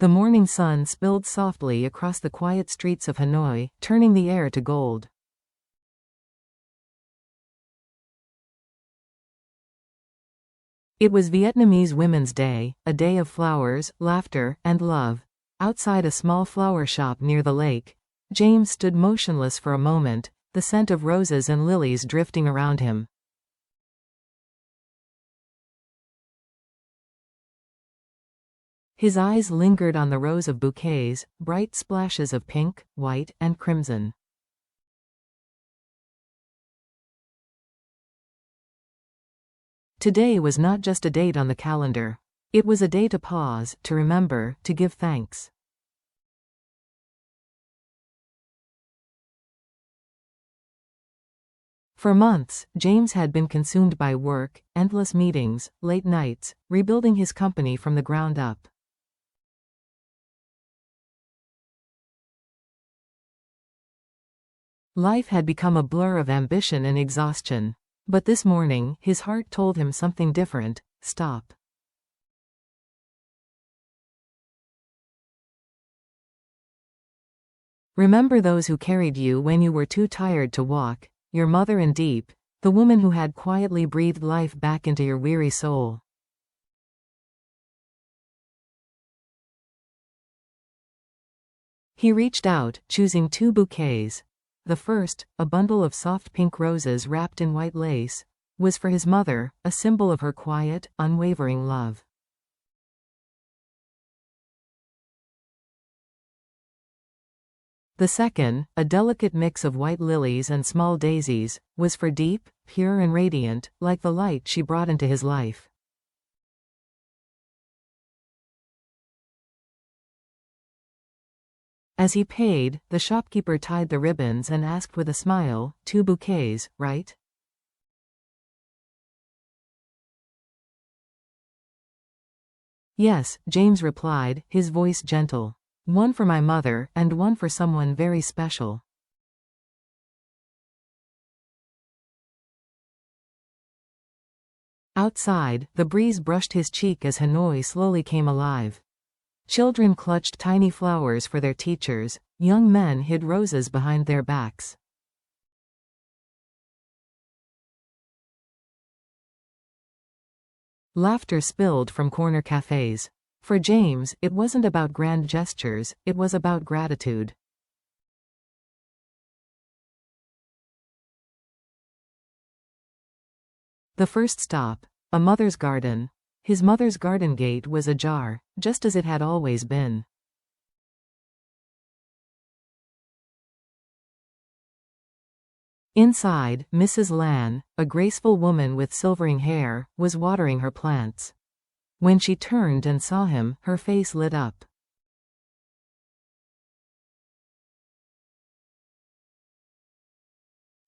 The morning sun spilled softly across the quiet streets of Hanoi, turning the air to gold. It was Vietnamese Women's Day, a day of flowers, laughter, and love. Outside a small flower shop near the lake, James stood motionless for a moment, the scent of roses and lilies drifting around him. His eyes lingered on the rows of bouquets, bright splashes of pink, white, and crimson. Today was not just a date on the calendar. It was a day to pause, to remember, to give thanks. For months, James had been consumed by work, endless meetings, late nights, rebuilding his company from the ground up. Life had become a blur of ambition and exhaustion. But this morning, his heart told him something different. Stop. Remember those who carried you when you were too tired to walk, your mother and Diep, the woman who had quietly breathed life back into your weary soul. He reached out, choosing 2 bouquets. The first, a bundle of soft pink roses wrapped in white lace, was for his mother, a symbol of her quiet, unwavering love. The second, a delicate mix of white lilies and small daisies, was for Diep, pure and radiant, like the light she brought into his life. As he paid, the shopkeeper tied the ribbons and asked with a smile, 2 bouquets, right? Yes, James replied, his voice gentle. 1 for my mother, and 1 for someone very special. Outside, the breeze brushed his cheek as Hanoi slowly came alive. Children clutched tiny flowers for their teachers, young men hid roses behind their backs. Laughter spilled from corner cafes. For James, it wasn't about grand gestures, it was about gratitude. The first stop, a mother's garden. His mother's garden gate was ajar, just as it had always been. Inside, Mrs. Lan, a graceful woman with silvering hair, was watering her plants. When she turned and saw him, her face lit up.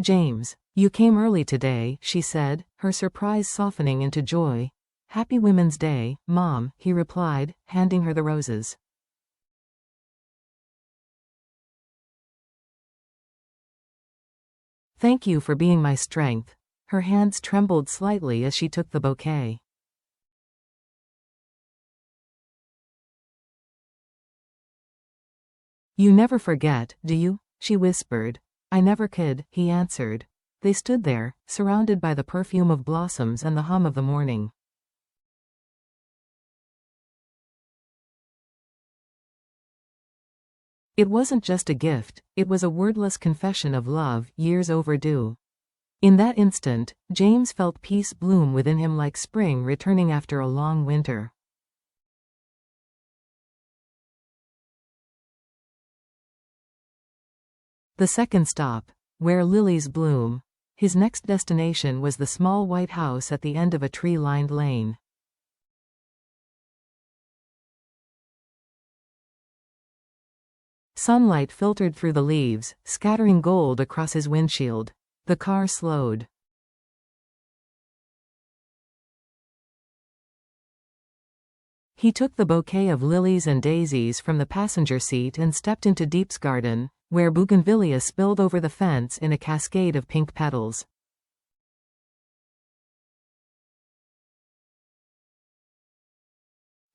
James, you came early today, she said, her surprise softening into joy. Happy Women's Day, Mom, he replied, handing her the roses. Thank you for being my strength. Her hands trembled slightly as she took the bouquet. You never forget, do you? She whispered. I never could, he answered. They stood there, surrounded by the perfume of blossoms and the hum of the morning. It wasn't just a gift, it was a wordless confession of love, years overdue. In that instant, James felt peace bloom within him like spring returning after a long winter. The second stop, where lilies bloom. His next destination was the small white house at the end of a tree-lined lane. Sunlight filtered through the leaves, scattering gold across his windshield. The car slowed. He took the bouquet of lilies and daisies from the passenger seat and stepped into Diep's garden, where bougainvillea spilled over the fence in a cascade of pink petals.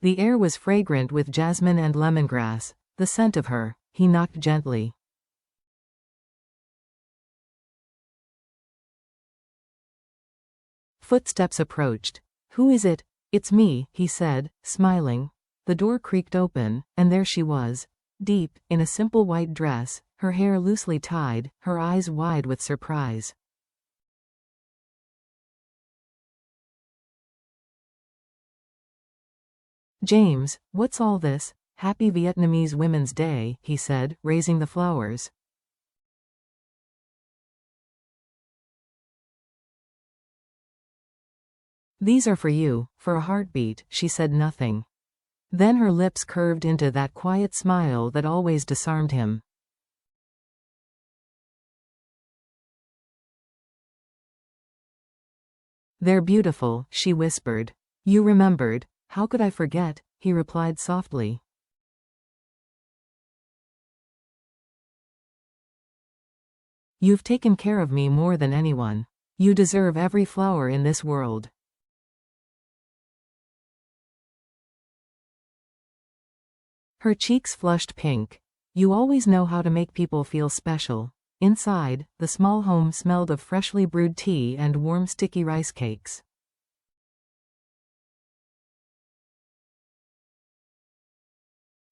The air was fragrant with jasmine and lemongrass, the scent of her. He knocked gently. Footsteps approached. "Who is it?" "It's me," he said, smiling. The door creaked open, and there she was, Diep, in a simple white dress, her hair loosely tied, her eyes wide with surprise. "James, what's all this? Happy Vietnamese Women's Day," he said, raising the flowers. "These are for you, for a heartbeat." She said nothing. Then her lips curved into that quiet smile that always disarmed him. "They're beautiful," she whispered. "You remembered." "How could I forget?" he replied softly. "You've taken care of me more than anyone. You deserve every flower in this world." Her cheeks flushed pink. "You always know how to make people feel special." Inside, the small home smelled of freshly brewed tea and warm sticky rice cakes.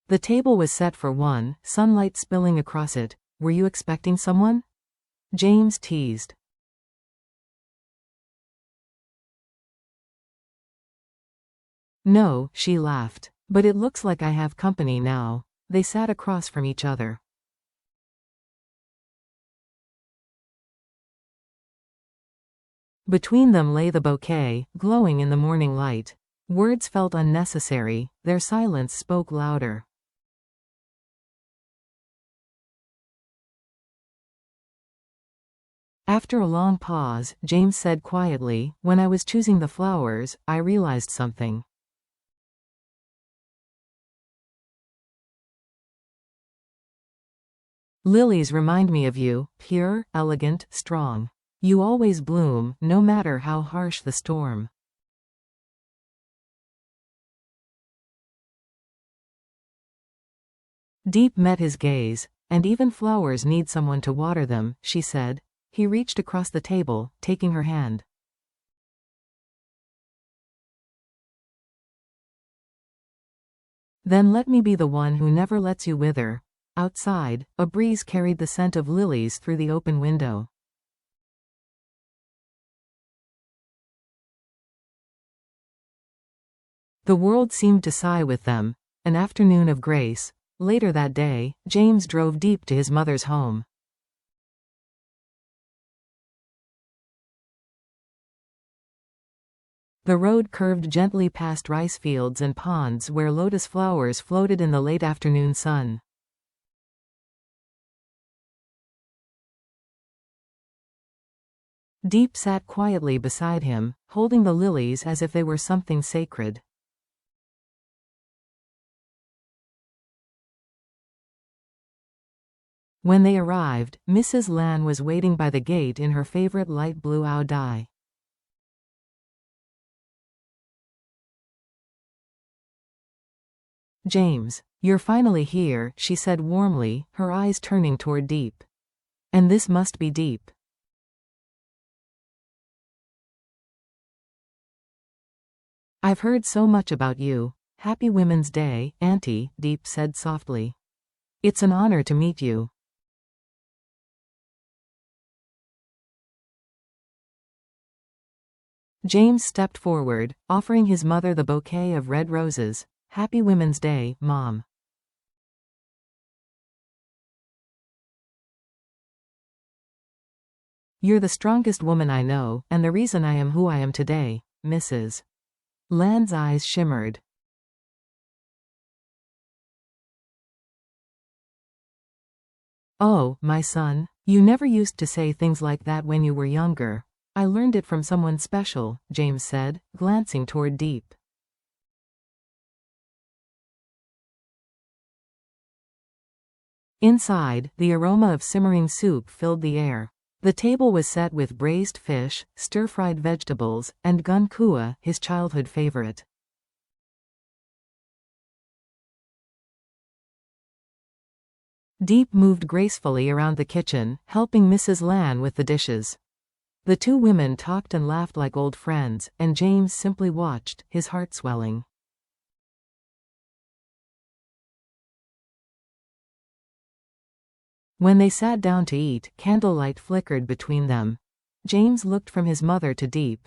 The table was set for one, sunlight spilling across it. "Were you expecting someone?" James teased. "No," she laughed. "But it looks like I have company now." They sat across from each other. Between them lay the bouquet, glowing in the morning light. Words felt unnecessary, their silence spoke louder. After a long pause, James said quietly, "When I was choosing the flowers, I realized something. Lilies remind me of you, pure, elegant, strong. You always bloom, no matter how harsh the storm." Diep met his gaze. "And even flowers need someone to water them," she said. He reached across the table, taking her hand. "Then let me be the one who never lets you wither." Outside, a breeze carried the scent of lilies through the open window. The world seemed to sigh with them. An afternoon of grace. Later that day, James drove Diep to his mother's home. The road curved gently past rice fields and ponds where lotus flowers floated in the late afternoon sun. Diep sat quietly beside him, holding the lilies as if they were something sacred. When they arrived, Mrs. Lan was waiting by the gate in her favorite light blue dye. "James, you're finally here," she said warmly, her eyes turning toward Diep. "And this must be Diep." "I've heard so much about you." "Happy Women's Day, Auntie," Diep said softly. "It's an honor to meet you." James stepped forward, offering his mother the bouquet of red roses. "Happy Women's Day, Mom." "You're the strongest woman I know, and the reason I am who I am today." Mrs. Lan's eyes shimmered. "Oh, my son, you never used to say things like that when you were younger." "I learned it from someone special," James said, glancing toward Diep. Inside, the aroma of simmering soup filled the air. The table was set with braised fish, stir-fried vegetables, and gun kua, his childhood favorite. Diep moved gracefully around the kitchen, helping Mrs. Lan with the dishes. The two women talked and laughed like old friends, and James simply watched, his heart swelling. When they sat down to eat, candlelight flickered between them. James looked from his mother to Diep.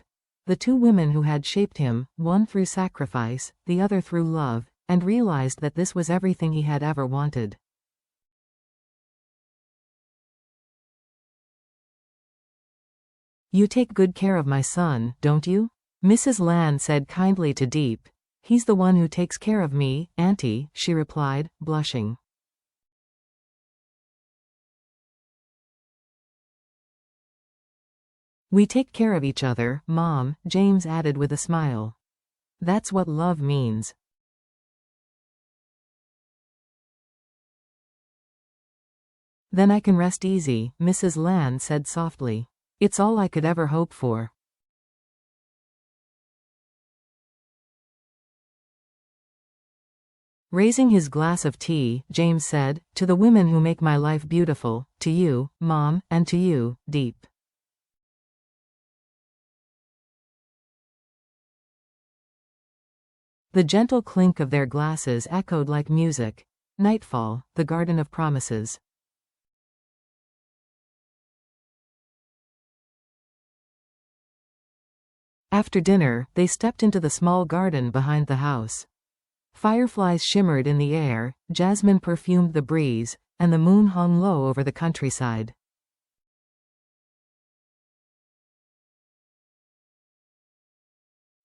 The two women who had shaped him, one through sacrifice, the other through love, and realized that this was everything he had ever wanted. "You take good care of my son, don't you?" Mrs. Lan said kindly to Diep. "He's the one who takes care of me, Auntie," she replied, blushing. "We take care of each other, Mom," James added with a smile. "That's what love means." "Then I can rest easy," Mrs. Lan said softly. "It's all I could ever hope for." Raising his glass of tea, James said, "To the women who make my life beautiful, to you, Mom, and to you, Diep." The gentle clink of their glasses echoed like music. Nightfall, the Garden of Promises. After dinner, they stepped into the small garden behind the house. Fireflies shimmered in the air, jasmine perfumed the breeze, and the moon hung low over the countryside.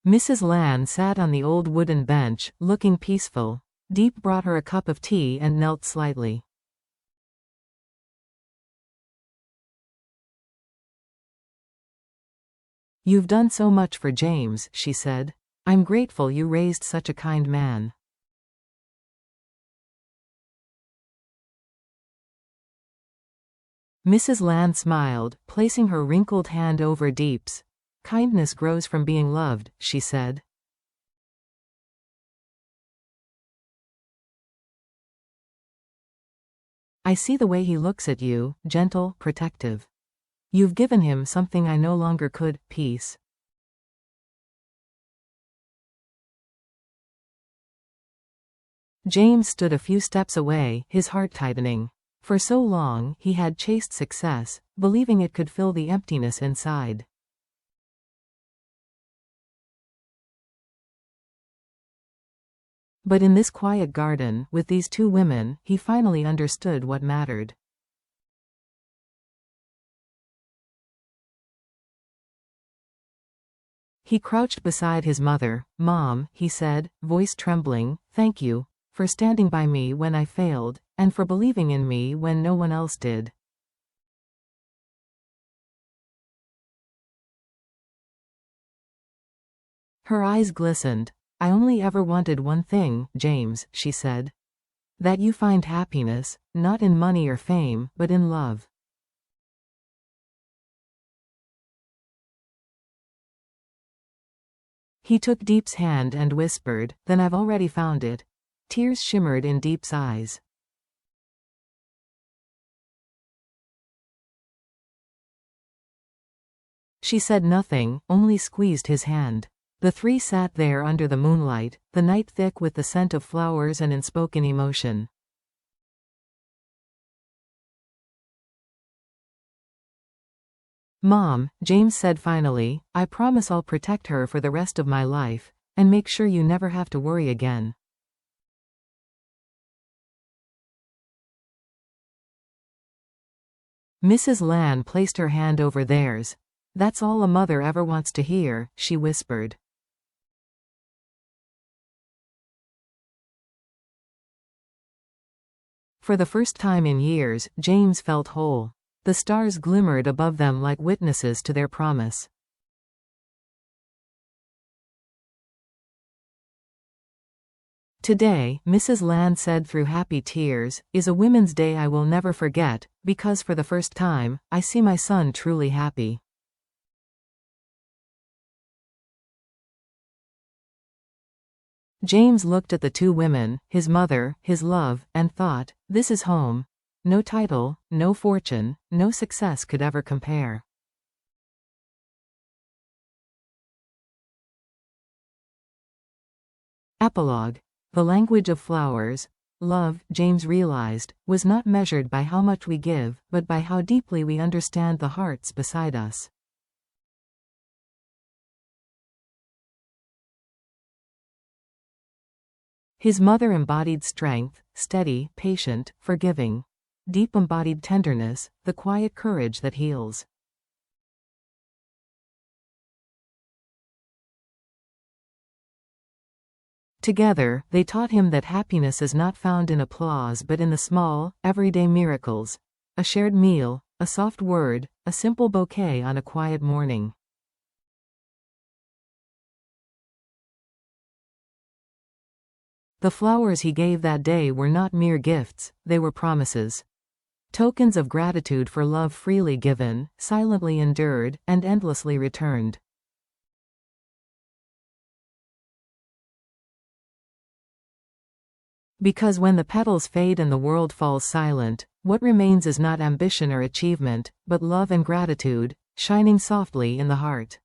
Mrs. Lan sat on the old wooden bench, looking peaceful. Diep brought her a cup of tea and knelt slightly. "You've done so much for James," she said. "I'm grateful you raised such a kind man." Mrs. Lan smiled, placing her wrinkled hand over Diep's. "Kindness grows from being loved," she said. "I see the way he looks at you, gentle, protective. You've given him something I no longer could, peace." James stood a few steps away, his heart tightening. For so long, he had chased success, believing it could fill the emptiness inside. But in this quiet garden, with these two women, he finally understood what mattered. He crouched beside his mother. "Mom," he said, voice trembling, "thank you for standing by me when I failed, and for believing in me when no one else did." Her eyes glistened. "I only ever wanted one thing, James," she said. "That you find happiness, not in money or fame, but in love." He took Diep's hand and whispered, "Then I've already found it." Tears shimmered in Diep's eyes. She said nothing, only squeezed his hand. The three sat there under the moonlight, the night thick with the scent of flowers and unspoken emotion. "Mom," James said finally, "I promise I'll protect her for the rest of my life, and make sure you never have to worry again." Mrs. Lan placed her hand over theirs. "That's all a mother ever wants to hear," she whispered. For the first time in years, James felt whole. The stars glimmered above them like witnesses to their promise. "Today," Mrs. Lan said through happy tears, "is a Women's Day I will never forget, because for the first time, I see my son truly happy." James looked at the two women, his mother, his love, and thought, "This is home. No title, no fortune, no success could ever compare. Epilogue. The language of flowers. Love, James realized, was not measured by how much we give, but by how deeply we understand the hearts beside us. His mother embodied strength, steady, patient, forgiving. Deep embodied tenderness, the quiet courage that heals. Together, they taught him that happiness is not found in applause but in the small, everyday miracles. A shared meal, a soft word, a simple bouquet on a quiet morning. The flowers he gave that day were not mere gifts, they were promises. Tokens of gratitude for love freely given, silently endured, and endlessly returned. Because when the petals fade and the world falls silent, what remains is not ambition or achievement, but love and gratitude, shining softly in the heart.